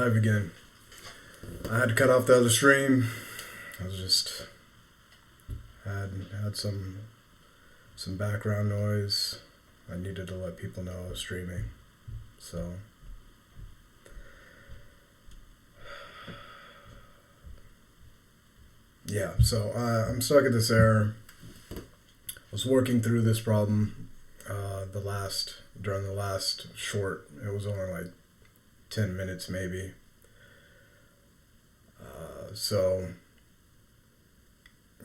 live again. I had to cut off the other stream. I was just had some background noise. I needed to let people know I was streaming. So yeah, so I'm stuck at this error. I was working through this problem during the last short. It was only like 10 minutes maybe. So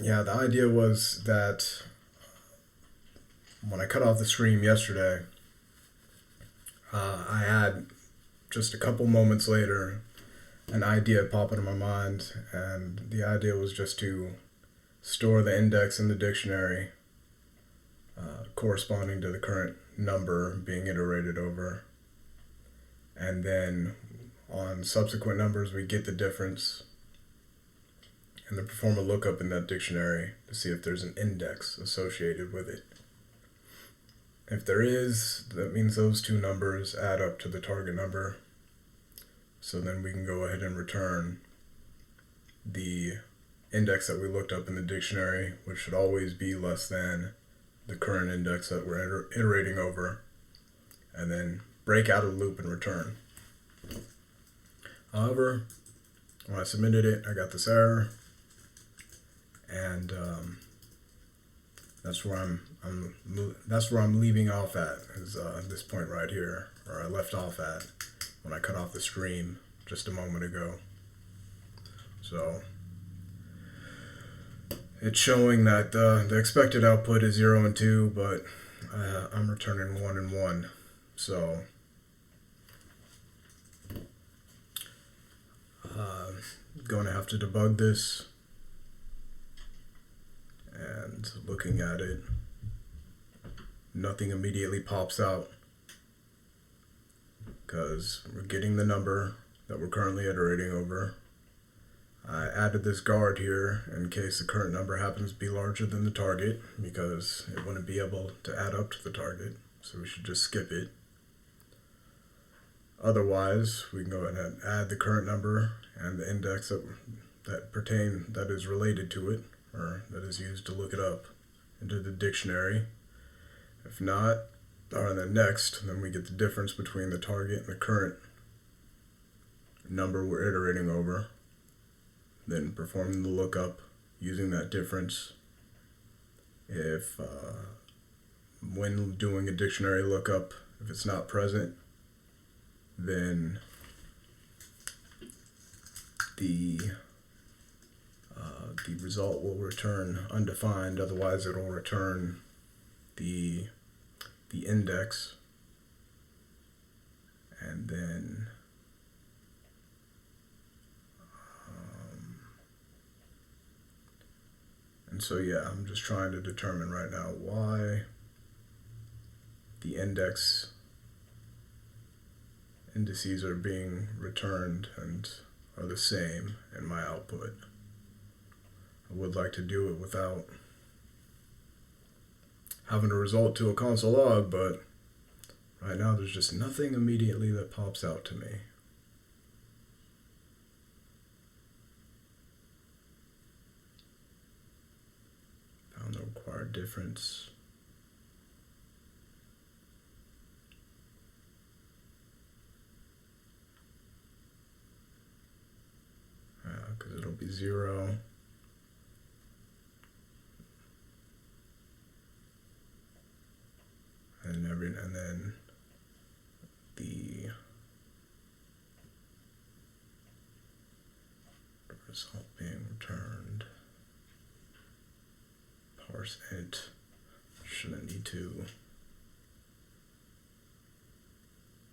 yeah, the idea was that when I cut off the stream yesterday, I had just a couple moments later an idea pop into my mind, and the idea was just to store the index in the dictionary corresponding to the current number being iterated over, and then on subsequent numbers we get the difference and then perform a lookup in that dictionary to see if there's an index associated with it. If there is, that means those two numbers add up to the target number. So then we can go ahead and return the index that we looked up in the dictionary, which should always be less than the current index that we're iterating over, and then break out of the loop and return. However, when I submitted it, I got this error, and that's where I'm leaving off at, is this point right here, where I left off at when I cut off the stream just a moment ago. So it's showing that the expected output is 0 and 2, but I'm returning 1 and 1. So going to have to debug this, and looking at it, nothing immediately pops out because we're getting the number that we're currently iterating over. I added this guard here in case the current number happens to be larger than the target, because it wouldn't be able to add up to the target, so we should just skip it. Otherwise, we can go ahead and add the current number and the index that is related to it, or that is used to look it up, into the dictionary. If not, or then next, then we get the difference between the target and the current number we're iterating over. Then performing the lookup using that difference. If when doing a dictionary lookup, if it's not present, then the result will return undefined. Otherwise, it'll return the index, and then and so yeah, I'm just trying to determine right now why the indices are being returned and are the same in my output. I would like to do it without having to result to a console log, but right now there's just nothing immediately that pops out to me. Found the required difference. Because it'll be 0. And then the result being returned. Parse int. Shouldn't need to.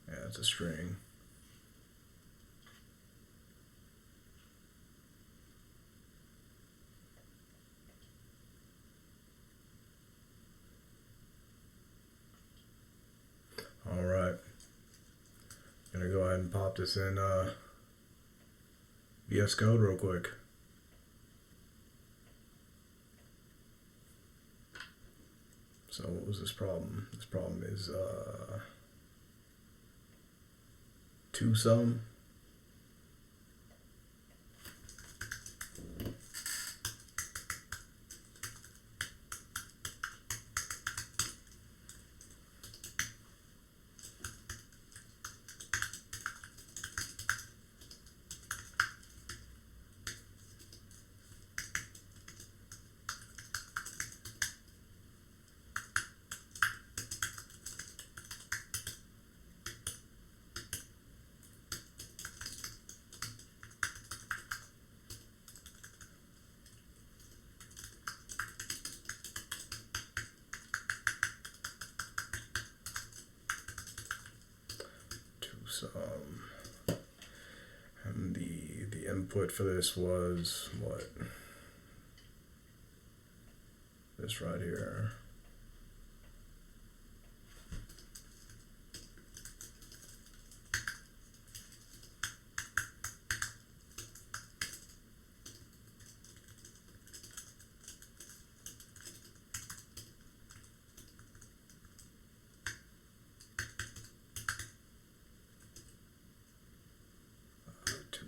Yeah, it's a string. Alright, gonna go ahead and pop this in VS Code real quick. So what was this problem? This problem is 2 sum. So and the input for this was what? This right here.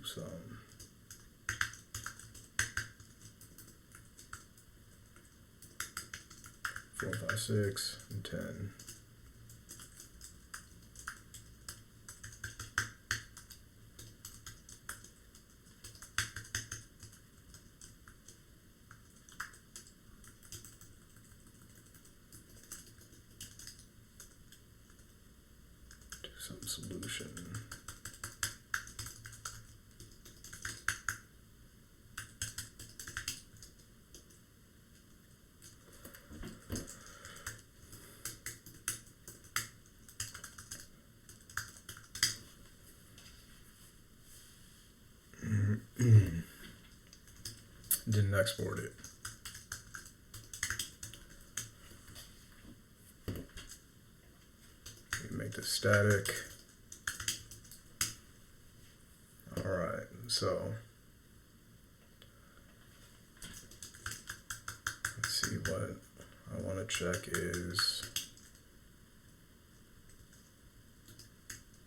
Some 4, 5, 6, and 10. Do some solution. Didn't export it. Make this static. Alright, so let's see what I want to check is,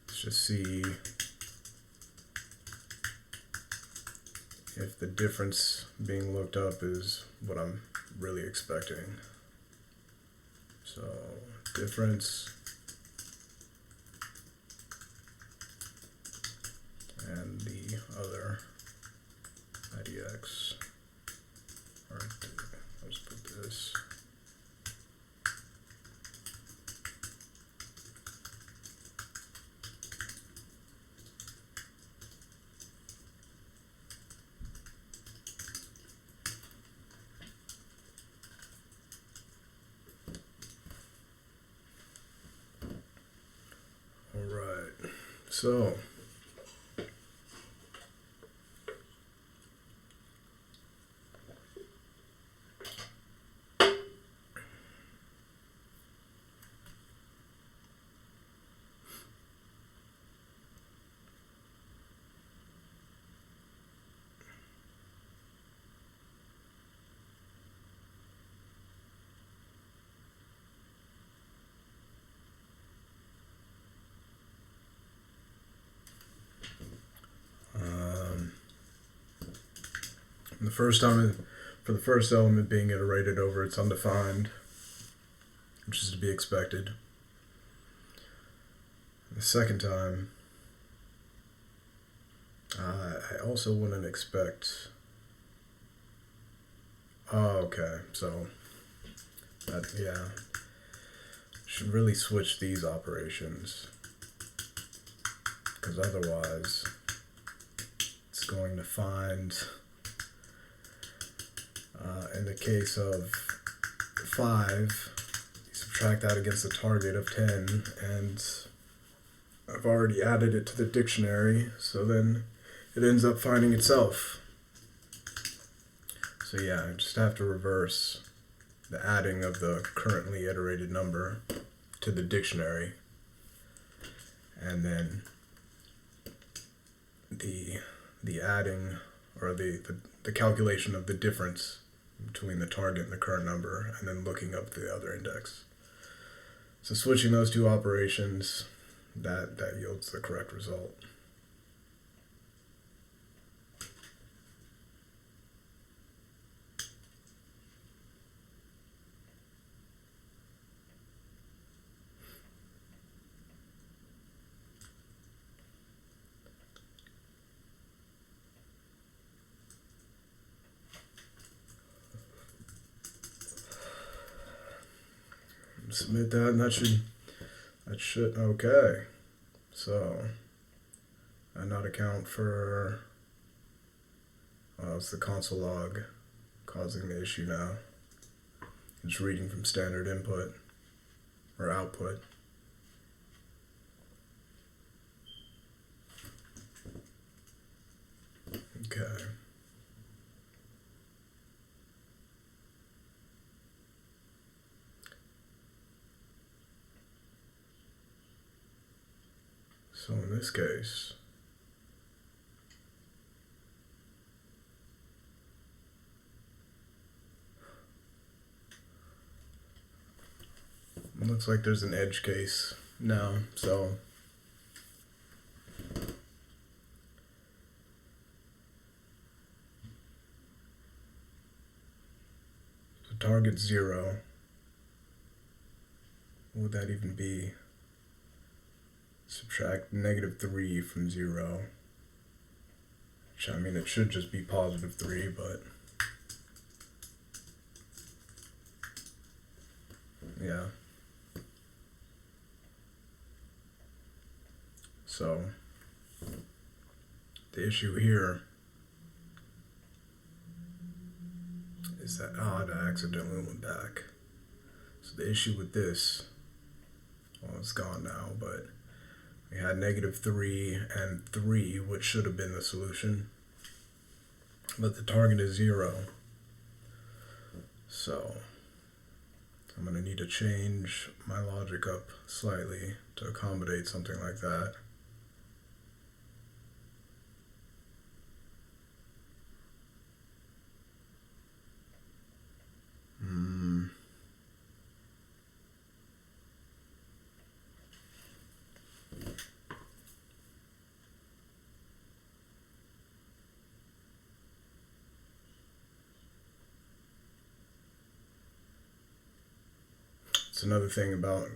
let's just see if the difference being looked up is what I'm really expecting. So difference and the other IDX, or let's put this. So the first time, for the first element being iterated over, it's undefined, which is to be expected. The second time, I also wouldn't expect. Oh, okay, so that, yeah, should really switch these operations, because otherwise it's going to find. In the case of 5, you subtract that against the target of 10, and I've already added it to the dictionary, so then it ends up finding itself. So yeah, I just have to reverse the adding of the currently iterated number to the dictionary, and then the adding, or the calculation of the difference between the target and the current number, and then looking up the other index. So switching those two operations, that yields the correct result. Submit that, and that should okay. So and not account for it's the console log causing the issue now. It's reading from standard input or output. Okay. So in this case, it looks like there's an edge case now, so target 0. What would that even be? Subtract -3 from 0. Which, I mean, it should just be +3, but yeah. So the issue here is that odd I accidentally went back. So the issue with this, well, it's gone now, but we had -3 and 3, which should have been the solution, but the target is 0. So I'm going to need to change my logic up slightly to accommodate something like that. It's another thing about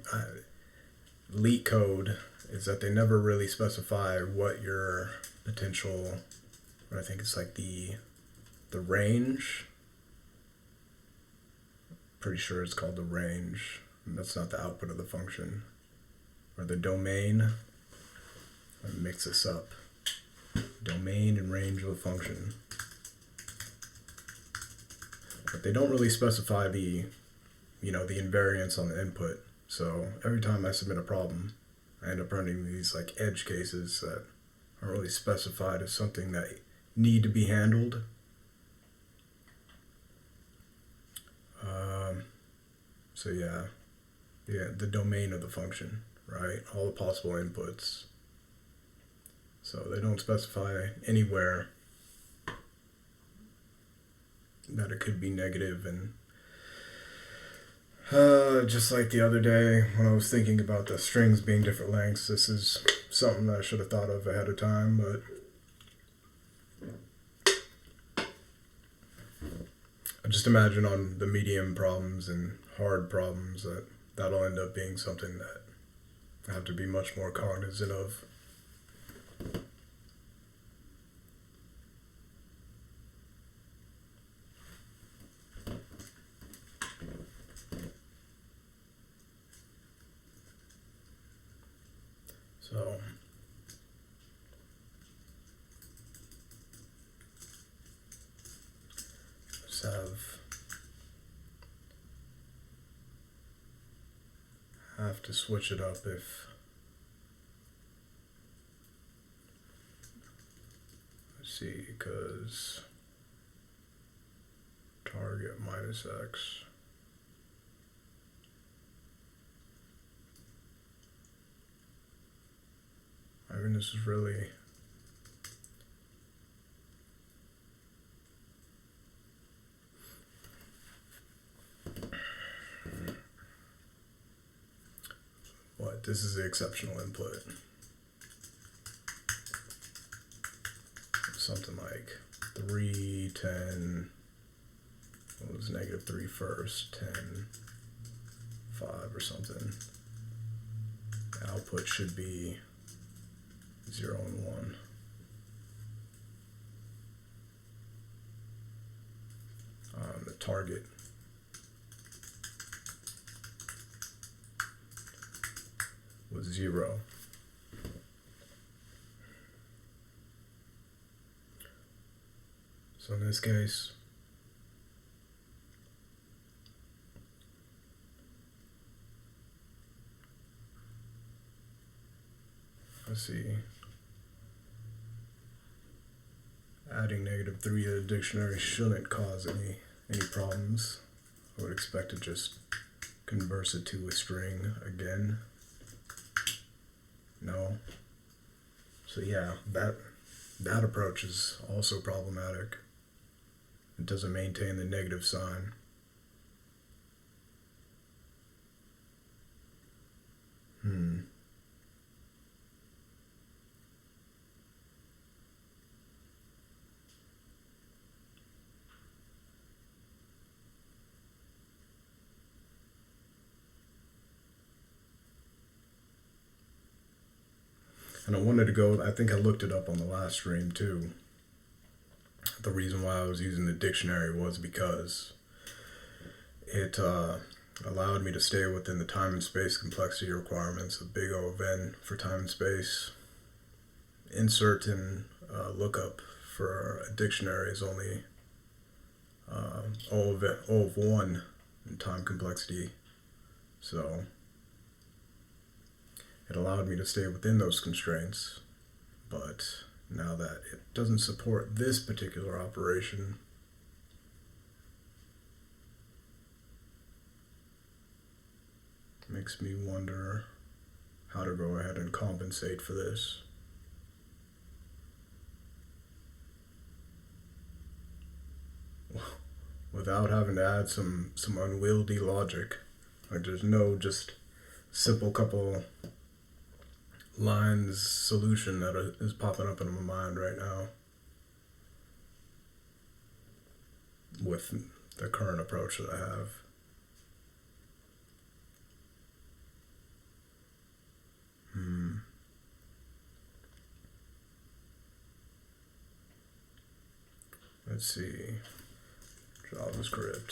Neetcode is that they never really specify what your potential, I think it's like the range. Pretty sure it's called the range. That's not the output of the function. Or the domain. Let me mix this up. Domain and range of a function. But they don't really specify the invariance on the input. So every time I submit a problem, I end up running these like edge cases that aren't really specified as something that need to be handled. So yeah, the domain of the function, right? All the possible inputs. So they don't specify anywhere that it could be negative, and just like the other day when I was thinking about the strings being different lengths, this is something that I should have thought of ahead of time, but I just imagine on the medium problems and hard problems that'll end up being something that I have to be much more cognizant of. So just have to switch it up if, let's see, because target -x. I mean, this is really what? This is the exceptional input. Something like 3, 10, what was -3 first, 10, 5 or something. The output should be 0 and 1. The target was 0. So in this case, let's see, Adding -3 to the dictionary shouldn't cause any problems. I would expect to just converse it to a string again. No. So yeah, that approach is also problematic. It doesn't maintain the negative sign. And I wanted to go, I think I looked it up on the last stream too. The reason why I was using the dictionary was because it allowed me to stay within the time and space complexity requirements of big O of n for time and space. Insert and lookup for a dictionary is only O of 1 in time complexity. So it allowed me to stay within those constraints, but now that it doesn't support this particular operation, it makes me wonder how to go ahead and compensate for this. Without having to add some unwieldy logic. Like there's no just simple couple lines solution that is popping up in my mind right now with the current approach that I have. Let's see. JavaScript.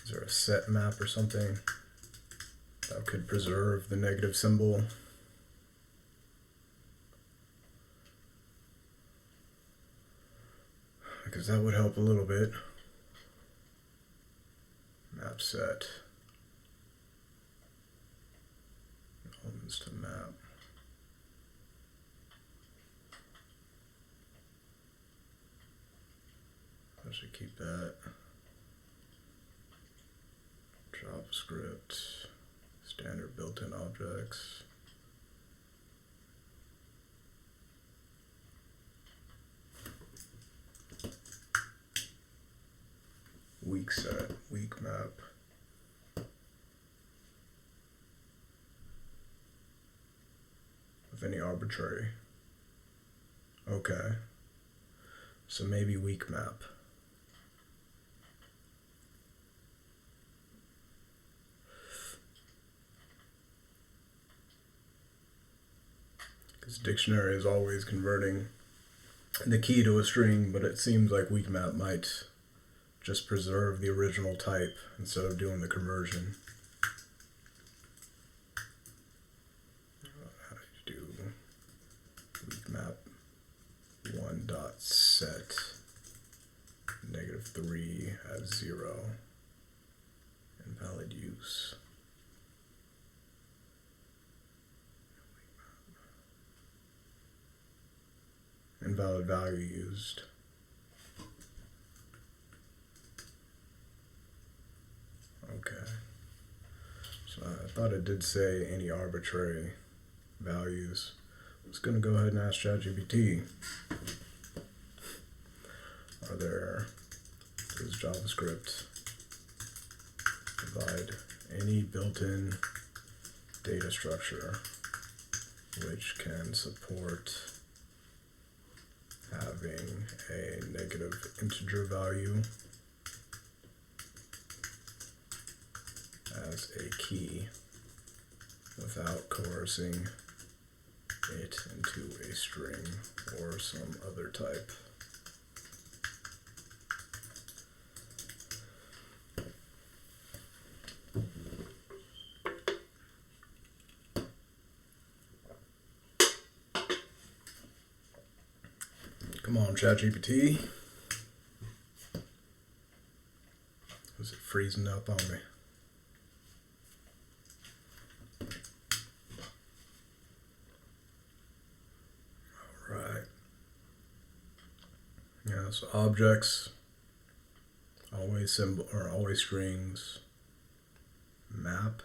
Is there a set map or something that could preserve the negative symbol? Because that would help a little bit. Map set. Elements to map. I should keep that. JavaScript. Standard built-in objects. Weak set, weak map. With any arbitrary. Okay. So maybe weak map. Because dictionary is always converting the key to a string, but it seems like weak map might just preserve the original type instead of doing the conversion. How do you do weak map 1.set -3 as 0? Invalid use. Invalid value used. Okay. So I thought it did say any arbitrary values. I was going to go ahead and ask ChatGPT. Does JavaScript provide any built-in data structure which can support having a negative integer value as a key without coercing it into a string or some other type? Come on, ChatGPT. Was it freezing up on me? All right. So objects, always symbol or always strings, map.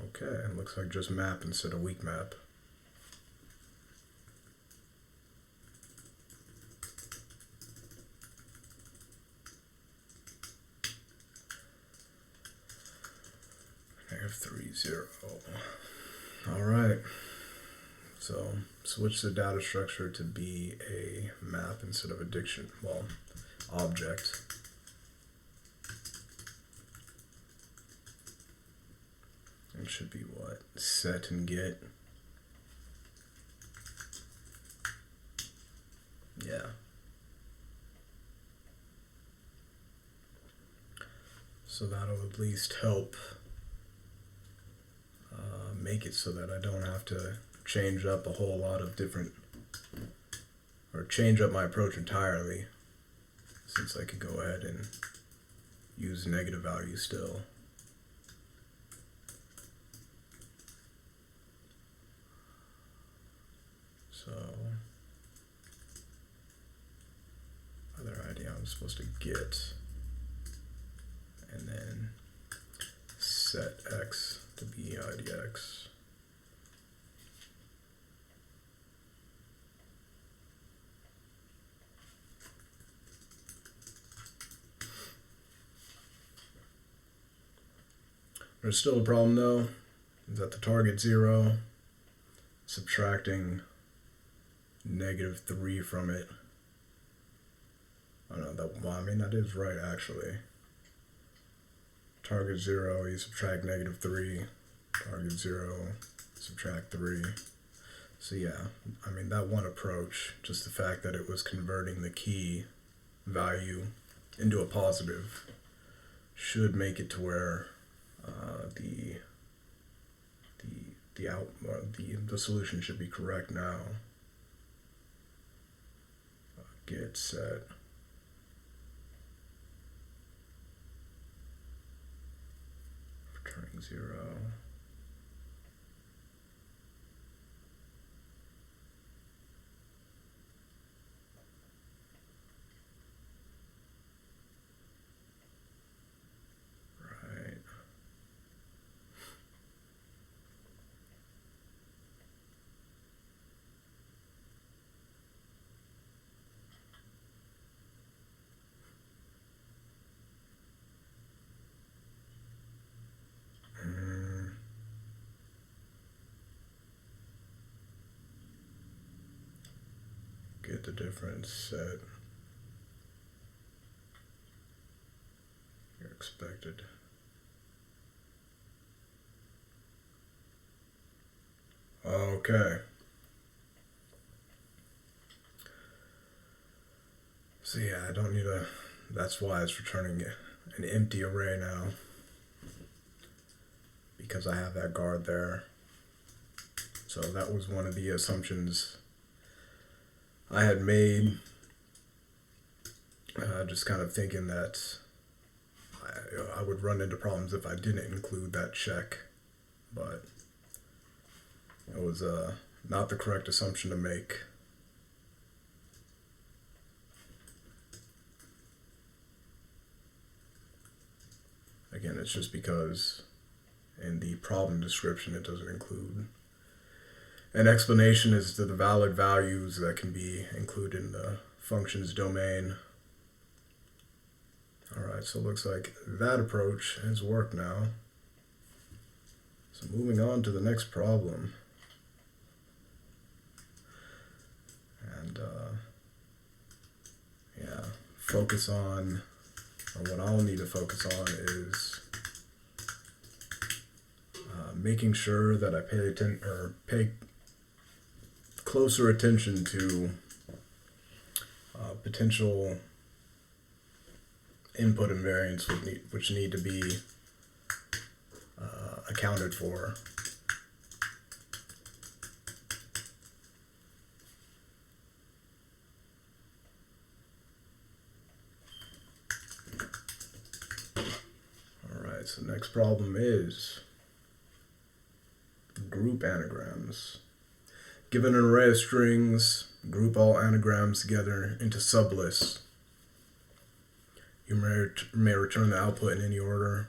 Okay, it looks like just map instead of weak map. -3, 0. All right. So switch the data structure to be a map instead of a diction. Well, object. It should be what? Set and get. Yeah. So that'll at least help make it so that I don't have to change up a whole lot of different, or change up my approach entirely, since I could go ahead and use negative values still. So, other idea I'm supposed to get, and then set x to be idx. There's still a problem though, is that the target 0, subtracting -3 from it. Oh no, that is right actually. Target 0, you subtract -3, target 0, subtract 3. So yeah, I mean that one approach, just the fact that it was converting the key value into a positive, should make it to where the solution should be correct now. Get set. Returning 0. Right. Get the difference set. You're expected. Okay. So yeah, I don't need a, that's why it's returning an empty array now, because I have that guard there. So that was one of the assumptions I had made, just kind of thinking that I would run into problems if I didn't include that check, but it was not the correct assumption to make. Again, it's just because in the problem description it doesn't include an explanation as to the valid values that can be included in the function's domain. Alright, so it looks like that approach has worked now. So moving on to the next problem. And yeah, focus on, or what I'll need to focus on is making sure that I pay closer attention to potential input invariants which need to be accounted for. Alright, so next problem is group anagrams. Given an array of strings group all anagrams together into sublists. You may return the output in any order.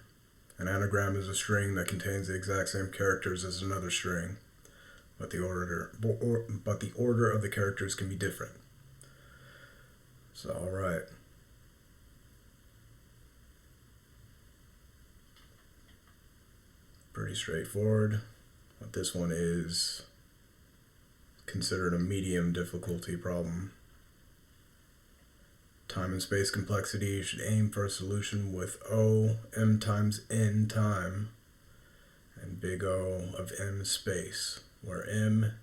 An anagram is a string that contains the exact same characters as another string, but the order of the characters can be different. So, all right. Pretty straightforward. But this one is considered a medium difficulty problem. Time and space complexity, you should aim for a solution with O, m times n time, and big O of m space, where m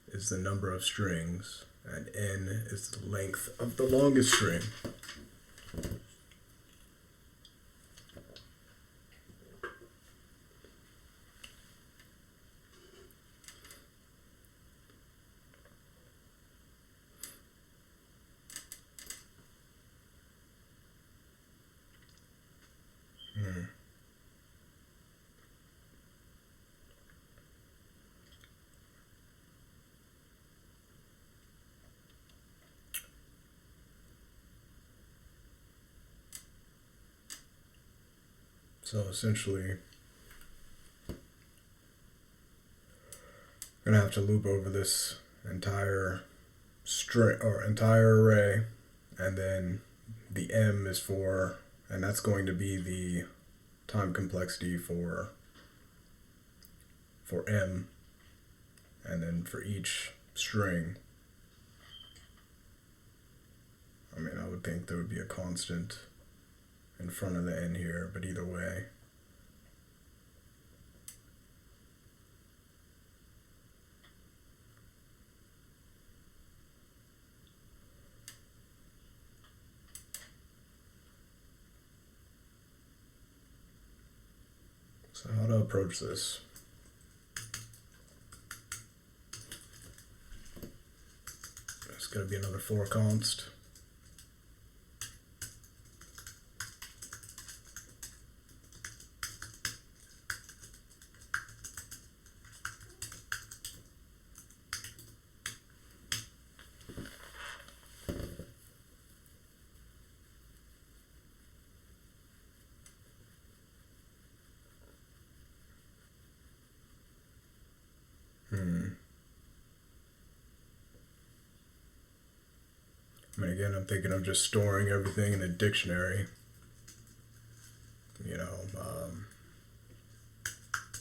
is the number of strings and n is the length of the longest string. So essentially, I'm gonna have to loop over this entire string or entire array, and then the m is for, and that's going to be the time complexity for m, and then for each string, I mean, I would think there would be a constant in front of the n here, but either way. So how to approach this? It's going to be another for const. I mean, again, I'm thinking of just storing everything in a dictionary, you know,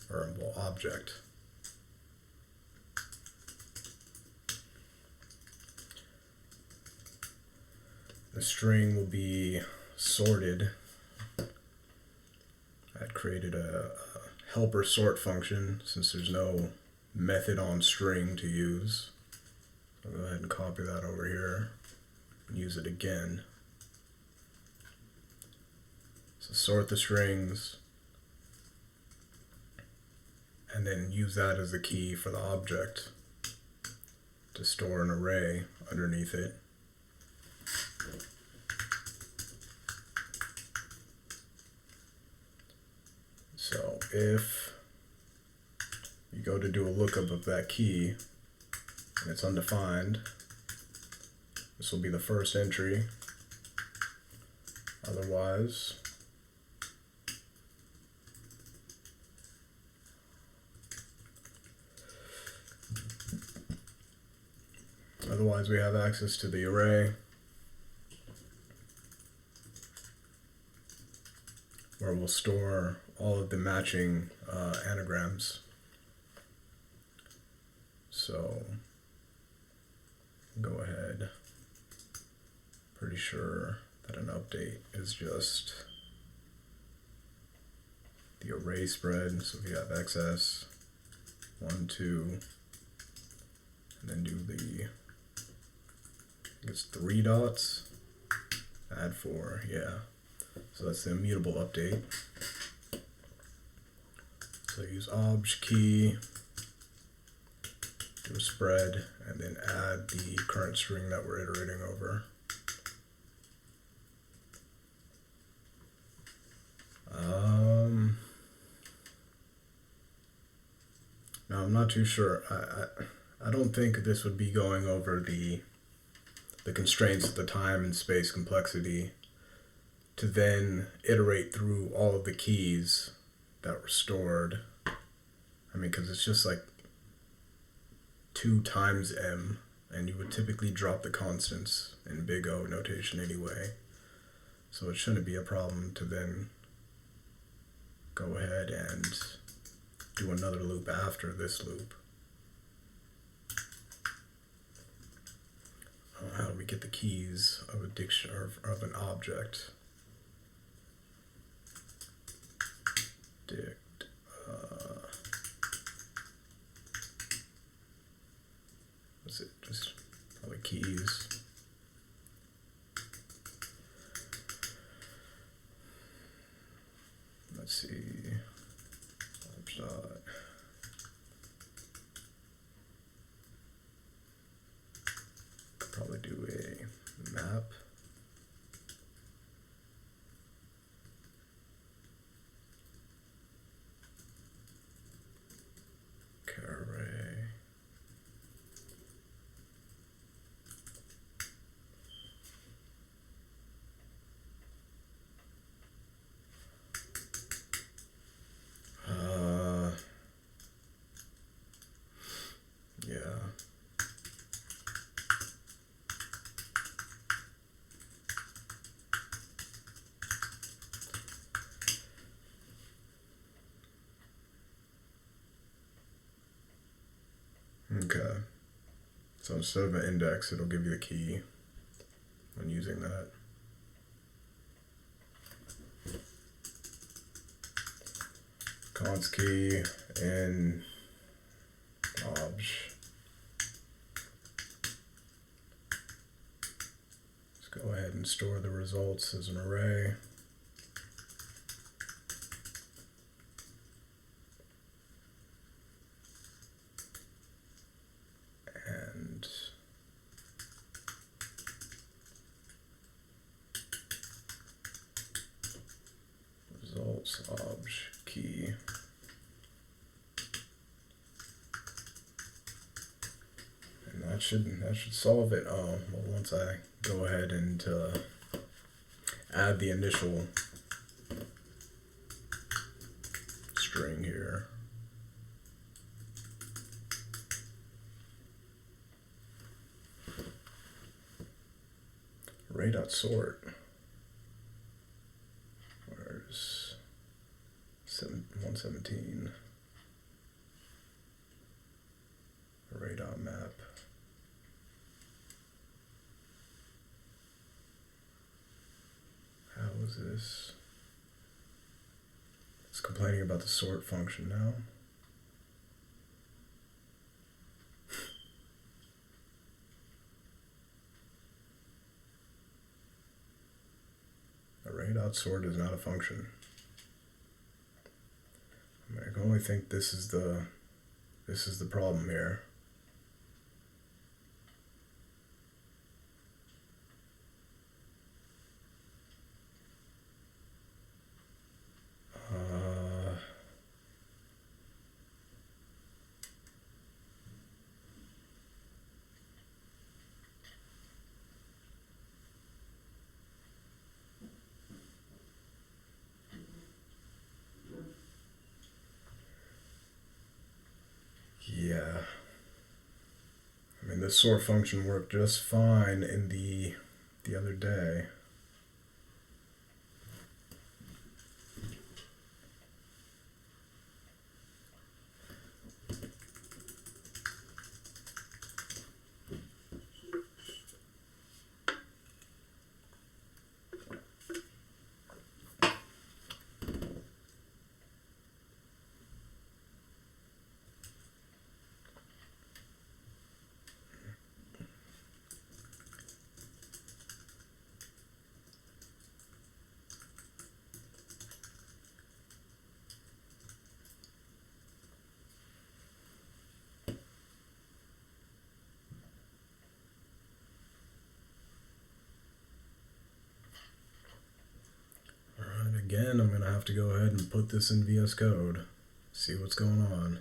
or well, object. The string will be sorted. I'd created a helper sort function since there's no method on string to use. I'll go ahead and copy that over here and use it again. So sort the strings and then use that as the key for the object to store an array underneath it. So if you go to do a lookup of that key and it's undefined, this will be the first entry. Otherwise, we have access to the array where we'll store all of the matching anagrams. So go ahead. Pretty sure that an update is just the array spread. So if you have excess 1, 2, and then do the, I guess 3 dots, add 4, yeah. So that's the immutable update. So use obj key, do a spread, and then add the current string that we're iterating over. Now I'm not too sure. I don't think this would be going over the constraints of the time and space complexity to then iterate through all of the keys that were stored. I mean, because it's just like 2 times m, and you would typically drop the constants in big O notation anyway. So it shouldn't be a problem to then go ahead and do another loop after this loop. How do we get the keys of a dictionary of an object? Dict. What's it? Just probably keys. Let's see. Dot. Could probably do a map. Array. Yeah. Okay. So instead of an index, it'll give you the key when using that. Const key and obj. Let's go ahead and store the results as an array. And results obj key. And that should solve it. Well, once I go ahead and add the initial string here. Array.sort. Where's 117? Array.map. How is this? It's complaining about the sort function now. Array.sort is not a function. I mean, I can only think this is the problem here. Yeah. I mean, this sort function worked just fine in the other day. Again, I'm going to have to go ahead and put this in VS Code, see what's going on.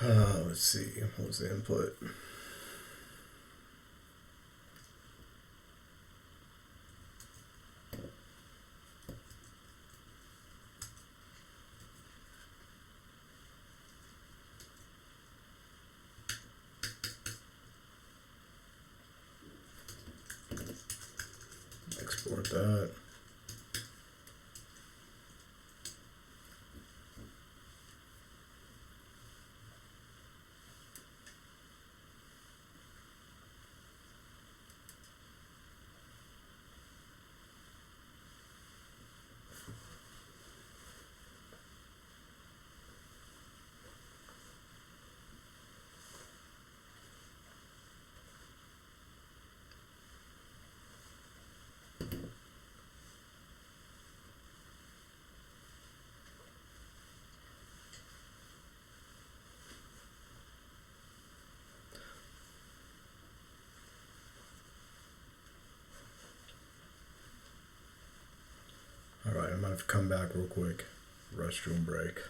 Let's see, what was the input? Export that. Alright, I'm gonna have to come back real quick. Restroom break.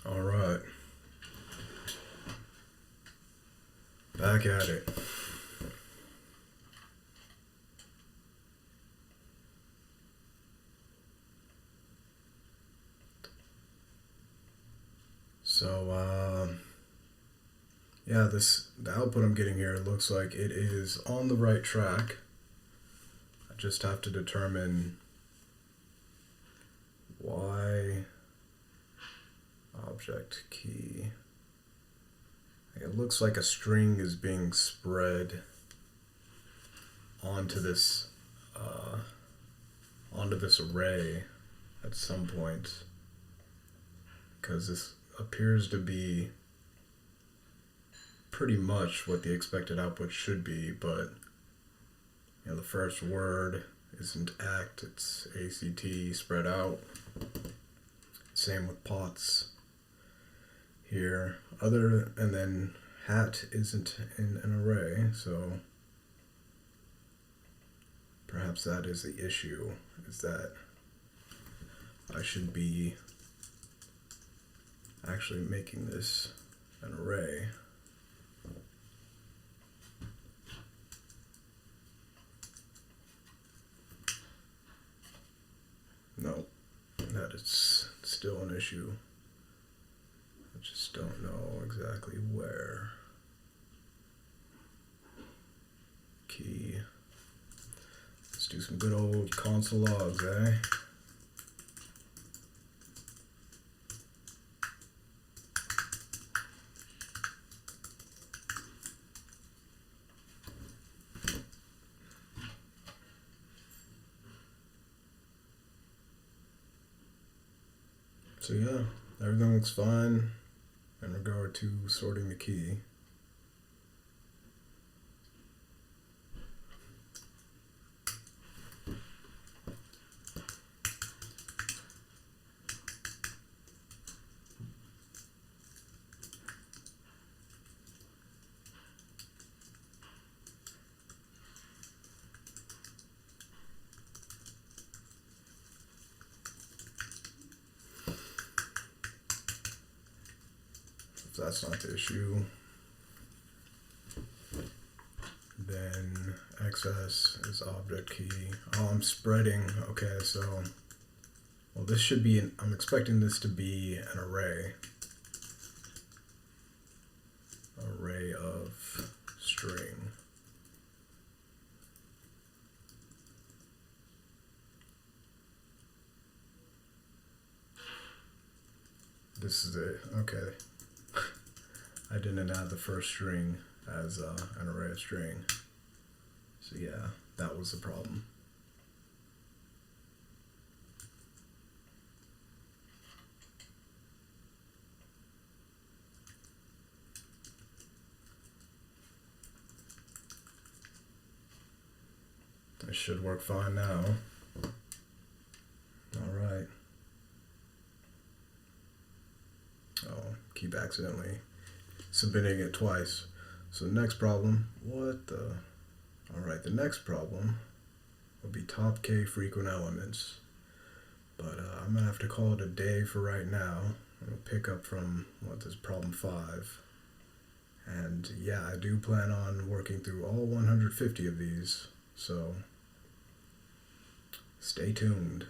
Alright. Back at it. So, yeah, the output I'm getting here looks like it is on the right track. I just have to determine why object key. It looks like a string is being spread onto this array at some point, because this appears to be pretty much what the expected output should be, but the first word isn't act, it's ACT spread out. Same with pots here. And then hat isn't in an array, so perhaps that is the issue, is that I should be actually making this an array. No, that is still an issue. I just don't know exactly where. Key. Let's do some good old console logs, eh? So yeah, everything looks fine in regard to sorting the key. If that's not the issue, then XS is object key. Oh, I'm spreading. Okay, so, well, this should be I'm expecting this to be an array. Array of string. This is it. Okay. I didn't add the first string as an array of string. So yeah, that was the problem. This should work fine now. Alright. Oh, keep accidentally submitting it twice. So the next problem, alright, the next problem will be top K frequent elements. But I'm gonna have to call it a day for right now. I'm gonna pick up from, this is problem 5. And yeah, I do plan on working through all 150 of these, so stay tuned.